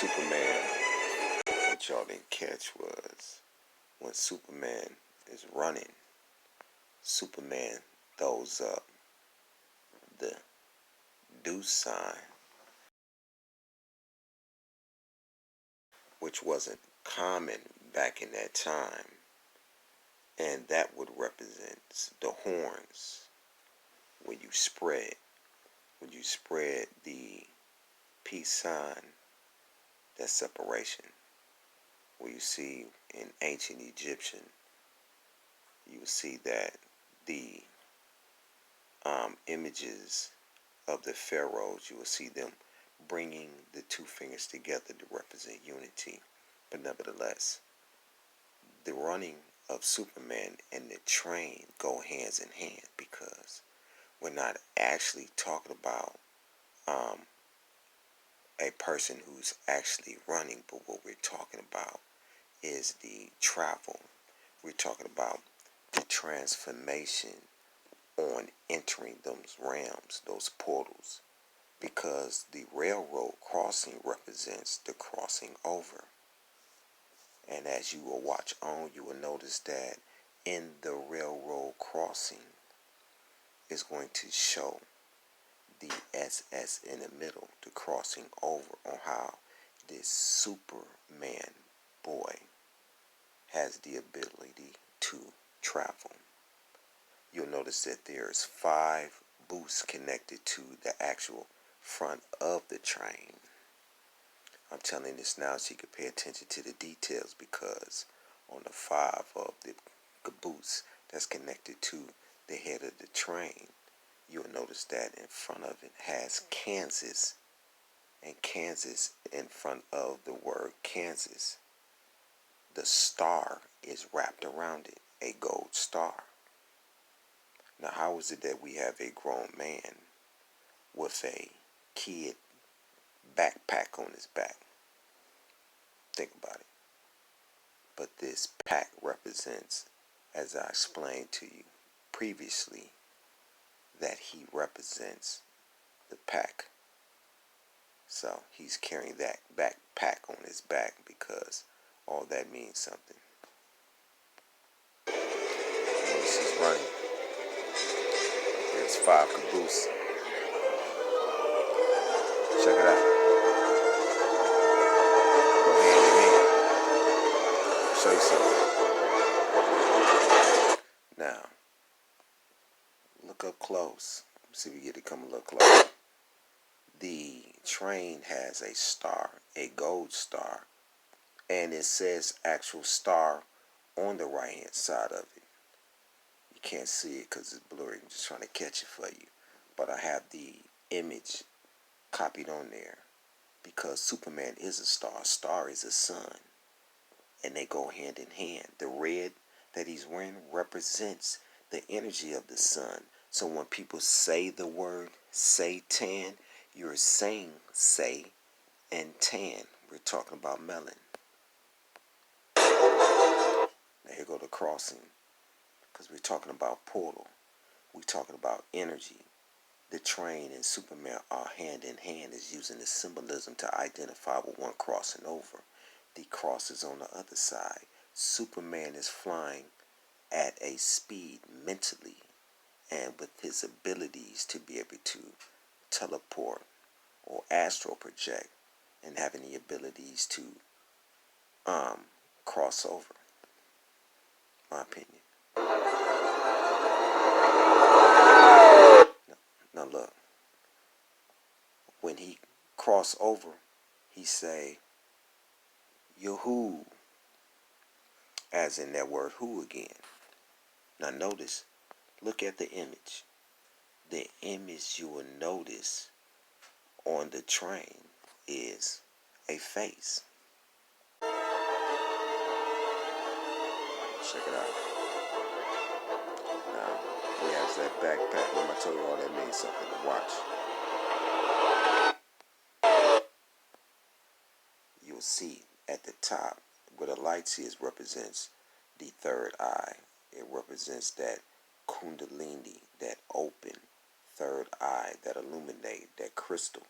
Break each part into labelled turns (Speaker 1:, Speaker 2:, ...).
Speaker 1: Superman, what y'all didn't catch was when Superman is running, Superman throws up the deuce sign, which wasn't common back in that time, and that would represent the horns. When you spread the peace sign, that's separation. Where you see in ancient Egyptian, you will see that the images of the pharaohs, you will see them bringing the two fingers together to represent unity. But nevertheless, the running of Superman and the train go hands in hand, because we're not actually talking about a person who's actually running, but what we're talking about is the travel. We're talking about the transformation on entering those realms, those portals, because the railroad crossing represents the crossing over. And as you will watch on, you will notice that in the railroad crossing is going to show the SS in the middle, the crossing over, on how this Superman boy has the ability to travel. You'll notice that there's 5 booths connected to the actual front of the train. I'm telling this now so you can pay attention to the details, because on the 5 of the booths that's connected to the head of the train, you'll notice that in front of it has Kansas, and Kansas in front of the word Kansas, the star is wrapped around it, a gold star. Now, how is it that we have a grown man with a kid backpack on his back? Think about it. But this pack represents, as I explained to you previously, that he represents the pack. So he's carrying that backpack on his back, because all that means something. Notice he's running. There's 5 cabooses. Check it out. Go hand in hand. Show you something. Now, look up close. See if we get to come a little closer. The train has a star, a gold star, and it says actual star on the right hand side of it. You can't see it because it's blurry. I'm just trying to catch it for you. But I have the image copied on there, because Superman is a star. A star is a sun, and they go hand in hand. The red that he's wearing represents the energy of the sun. So when people say the word Satan, you're saying say and tan. We're talking about melon. Now here go the crossing, because we're talking about portal. We're talking about energy. The train and Superman are hand in hand, is using the symbolism to identify with one crossing over. The cross is on the other side. Superman is flying at a speed mentally, and with his abilities to be able to teleport or astral project, and having the abilities to cross over. My opinion. Now look, when he cross over, he say, "Yoo-hoo," as in that word "who" again. Now notice, look at the image. The image you will notice on the train is a face. Check it out. Now, he has that backpack. Remember I told you all that means something to watch. You'll see at the top where the lights is represents the third eye. It represents that kundalini, that open third eye, that illuminate, that crystal.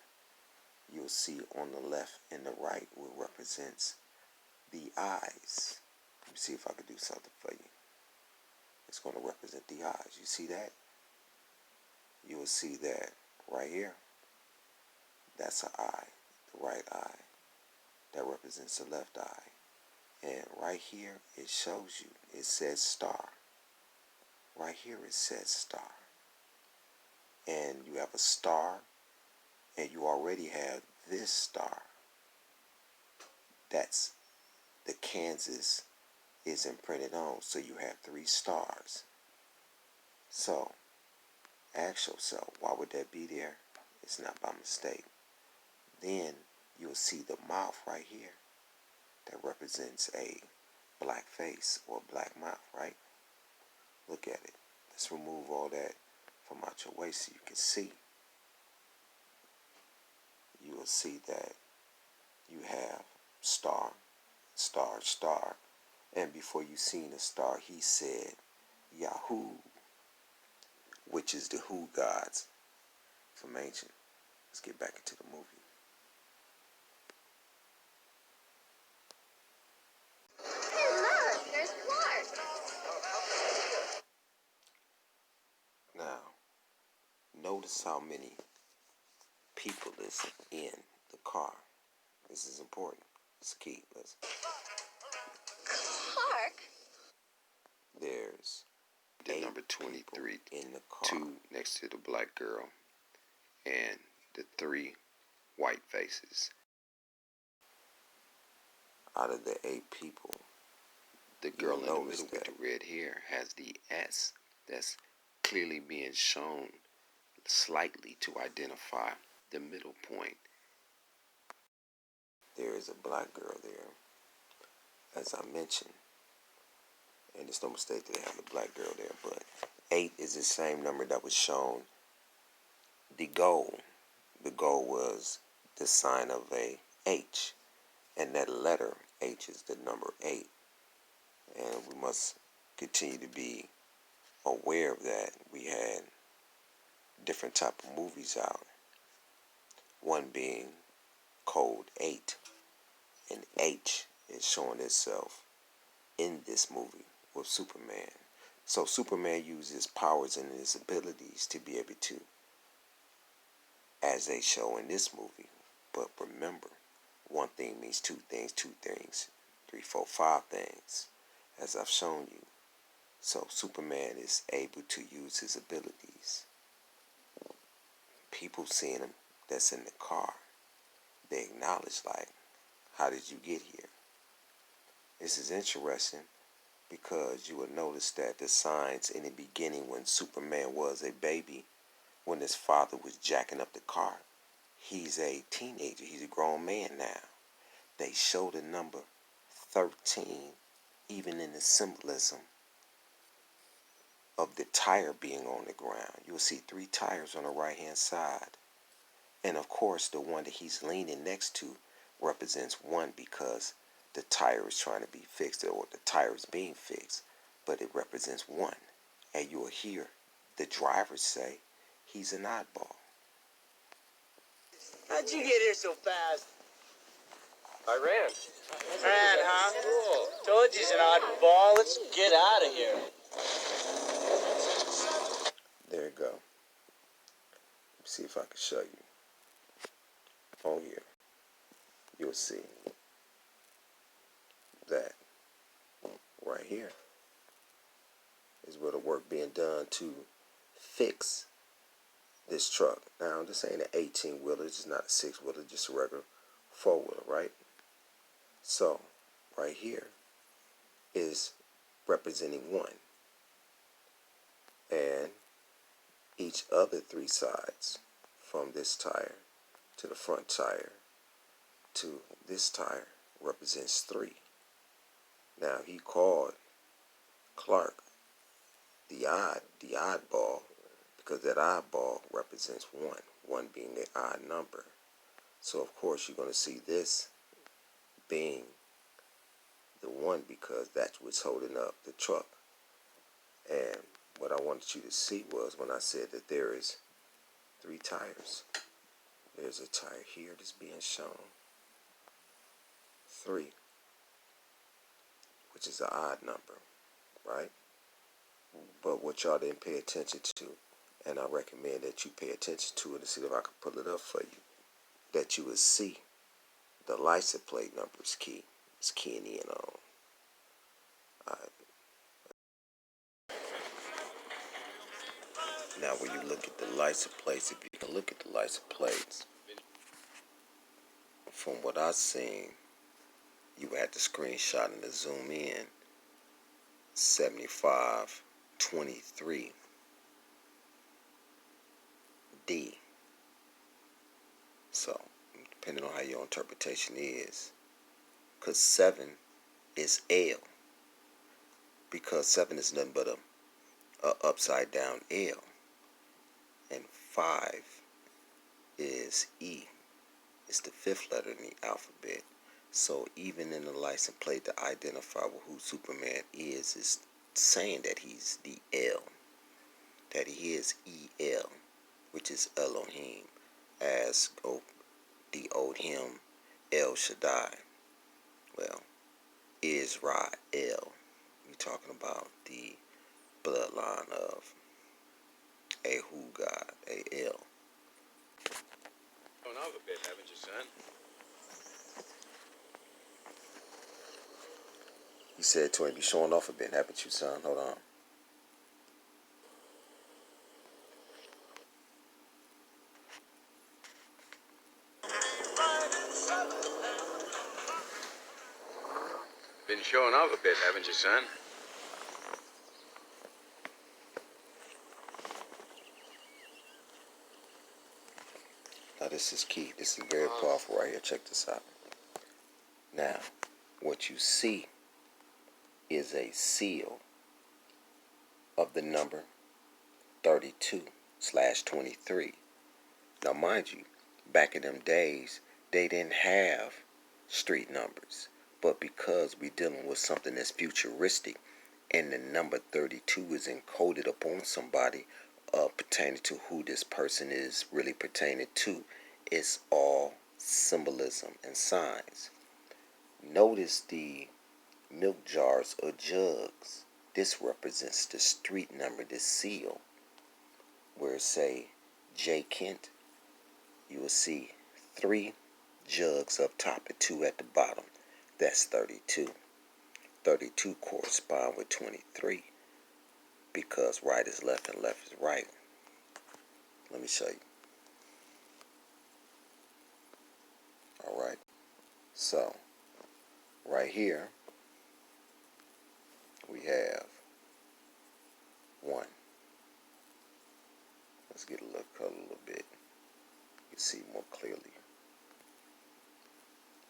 Speaker 1: you'll see on the left and the right will represents the eyes. Let me see if I can do something for you. It's going to represent the eyes. You see that? You will see that right here. That's an eye, the right eye. That represents the left eye. And right here, it shows you, it says star. Right here, it says star. And you have a star, and you already have this star. That's the Kansas is imprinted on. So you have 3 stars. So, ask yourself, why would that be there? It's not by mistake. Then, you'll see the mouth right here. That represents a black face or black mouth, right? Look at it. Let's remove all that from out your way so you can see. You will see that you have star, star, star. And before you seen a star, he said Yahoo, which is the Who gods from ancient. Let's get back into the movie.
Speaker 2: Hey, look, there's Clark.
Speaker 1: Now, notice how many people is in the car. This is important. It's key. Listen.
Speaker 2: Clark?
Speaker 1: There's
Speaker 3: The
Speaker 1: 8
Speaker 3: number 23,
Speaker 1: in the car.
Speaker 3: 2 next to the black girl, and the 3 white faces.
Speaker 1: Out of the 8 people,
Speaker 3: The girl in the
Speaker 1: notice
Speaker 3: middle with
Speaker 1: that.
Speaker 3: the red hair has the S that's clearly being shown slightly to identify the middle point.
Speaker 1: There is a black girl there, as I mentioned. And it's no mistake that they have the black girl there, but 8 is the same number that was shown. The goal was the sign of a H, and that letter H is the number 8. And we must continue to be aware of that. We had different type of movies out. One being Code 8, and H is showing itself in this movie with Superman. So Superman uses powers and his abilities to be able to, as they show in this movie. But remember, one thing means 2 things, 2 things, 3, 4, 5 things, as I've shown you. So Superman is able to use his abilities. People seeing him that's in the car, they acknowledge, like, how did you get here? This is interesting because you will notice that the signs in the beginning when Superman was a baby, when his father was jacking up the car, he's a teenager, he's a grown man now. They show the number 13 even in the symbolism of the tire being on the ground. You'll see 3 tires on the right hand side. And of course the one that he's leaning next to represents 1 because the tire is trying to be fixed, or the tire is being fixed, but it represents 1. And you'll hear the driver say he's an oddball.
Speaker 4: How'd you get here so fast?
Speaker 5: I ran.
Speaker 4: Ran, huh? Cool. Told you he's an oddball. Let's get out of here.
Speaker 1: There you go. Let me see if I can show you. Oh yeah. You'll see that right here is where the work being done to fix this truck. Now this ain't an 18-wheeler, it's not a 6-wheeler, just a regular 4-wheeler, right? So right here is representing 1, and each other 3 sides, from this tire to the front tire to this tire, represents 3. Now he called Clark the oddball, because that oddball represents 1 being the odd number. So of course you're going to see this being the 1 because that's what's holding up the truck. And what I wanted you to see was when I said that there is 3 tires. There's a tire here that's being shown. 3, which is an odd number, right? But what y'all didn't pay attention to, and I recommend that you pay attention to it and see if I can pull it up for you, that you would see the license plate number is key. It's keying in on. Now when you look at the license plates, if you can look at the license plates, from what I've seen, you had to screenshot and to zoom in 7523 D. So, depending on how your interpretation is, because 7 is L, because 7 is nothing but a upside down L, and 5 is E. It's the 5th letter in the alphabet. So even in the license plate to identify who Superman is, it's saying that he's the L, that he is EL, which is Elohim, as decode him, El Shaddai. Well, Israel. We're talking about the bloodline of Ahu God, A-L.
Speaker 5: Going off a bit, haven't you, son?
Speaker 1: He said to him, "You showing off a bit, haven't you, son? Hold on."
Speaker 5: Been showing off a bit, haven't you, son?
Speaker 1: Now this is key. This is very powerful right here. Check this out. Now, what you see is a seal of the number 32/23. Now, mind you, back in them days, they didn't have street numbers. But because we're dealing with something that's futuristic, and the number 32 is encoded upon somebody pertaining to who this person is really pertaining to, it's all symbolism and signs. Notice the milk jars or jugs. This represents the street number, this seal, where it say J. Kent. You will see 3 jugs up top and 2 at the bottom. That's 32. 32 correspond with 23 because right is left and left is right. Let me show you. Alright. So, right here, we have 1. Let's get a look color a little bit. You can see more clearly.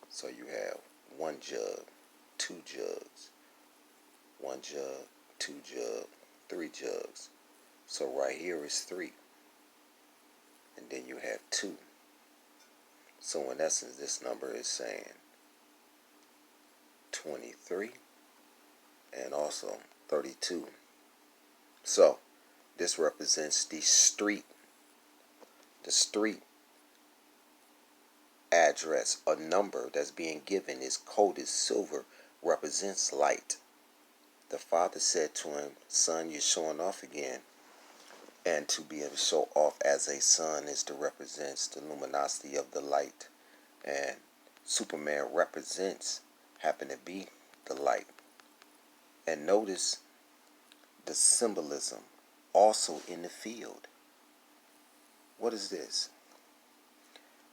Speaker 1: So you have 1 jug, 2 jugs, 1 jug, 2 jug, 3 jugs. So right here is 3. And then you have 2. So in essence, this number is saying 23 and also 32. So this represents the street address. A number that's being given is coded silver, represents light. The father said to him, "Son, you're showing off again." And to be able to show off as a son is to represents the luminosity of the light. And Superman represents, happen to be the light. And notice the symbolism also in the field. What is this?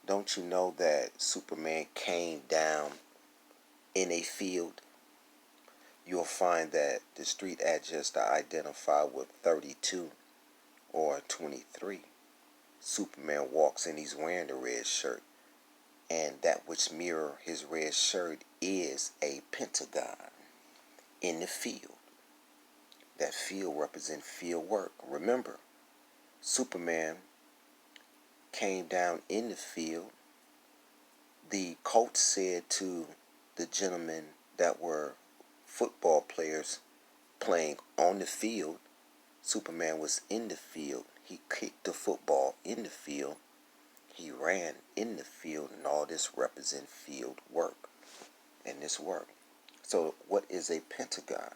Speaker 1: Don't you know that Superman came down in a field? You'll find that the street address to identify with 32 or 23. Superman walks in, he's wearing the red shirt. And that which mirror his red shirt is a pentagon in the field. That field represents field work. Remember, Superman came down in the field. The coach said to the gentlemen that were football players playing on the field, Superman was in the field. He kicked the football in the field. He ran in the field, and all this represent field work and this work. So what is a pentagon?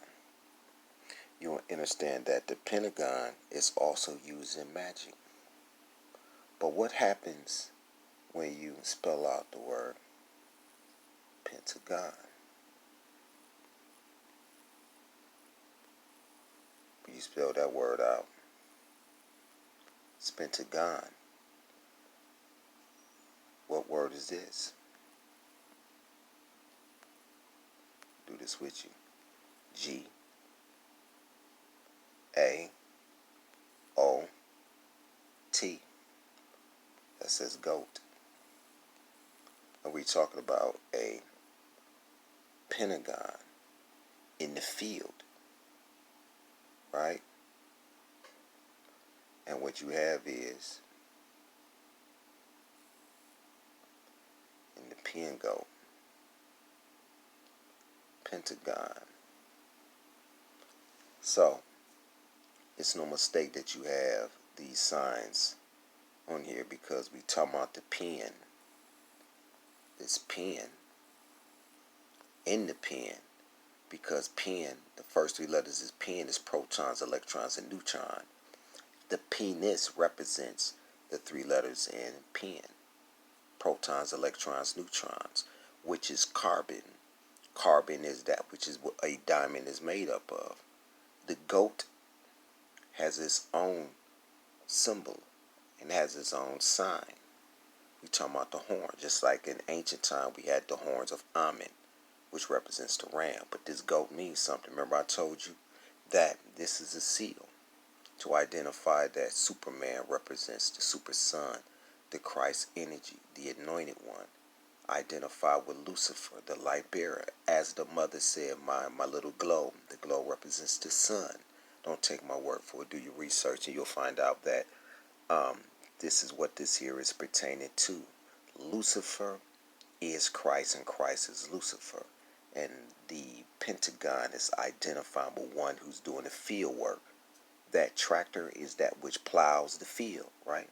Speaker 1: You will understand that the pentagon is also used in magic. But what happens when you spell out the word pentagon? When you spell that word out, it's pentagon. What word is this? Do this with you. G A O T. That says goat. And we're talking about a pentagon in the field, right? And what you have is in the pen goat, pentagon. So it's no mistake that you have these signs on here, because we talking about the pen. This pen in the pen, because pen, the first three letters is pen, is protons, electrons, and neutron. The penis represents the three letters in pen: protons, electrons, neutrons, which is carbon. Carbon is that which is what a diamond is made up of. The goat has its own symbol and has its own sign. We talking about the horn, just like in ancient time we had the horns of Amen, which represents the ram. But this goat means something. Remember I told you that this is a seal to identify that Superman represents the super sun, the Christ energy, the anointed one. Identify with Lucifer, the light bearer. As the mother said, my little globe. The globe represents the sun. Don't take my word for it. Do your research and you'll find out that this is what this here is pertaining to. Lucifer is Christ and Christ is Lucifer. And the pentagon is identifying with one who's doing the field work. That tractor is that which plows the field, right?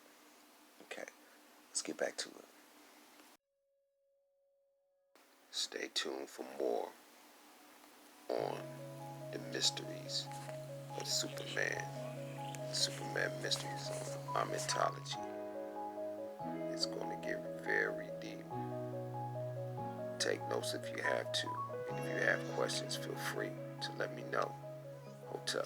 Speaker 1: Okay, let's get back to it.
Speaker 3: Stay tuned for more on the mysteries of Superman. Superman mysteries on mythology. It's going to get very deep. Take notes if you have to. And if you have questions, feel free to let me know. Hotel.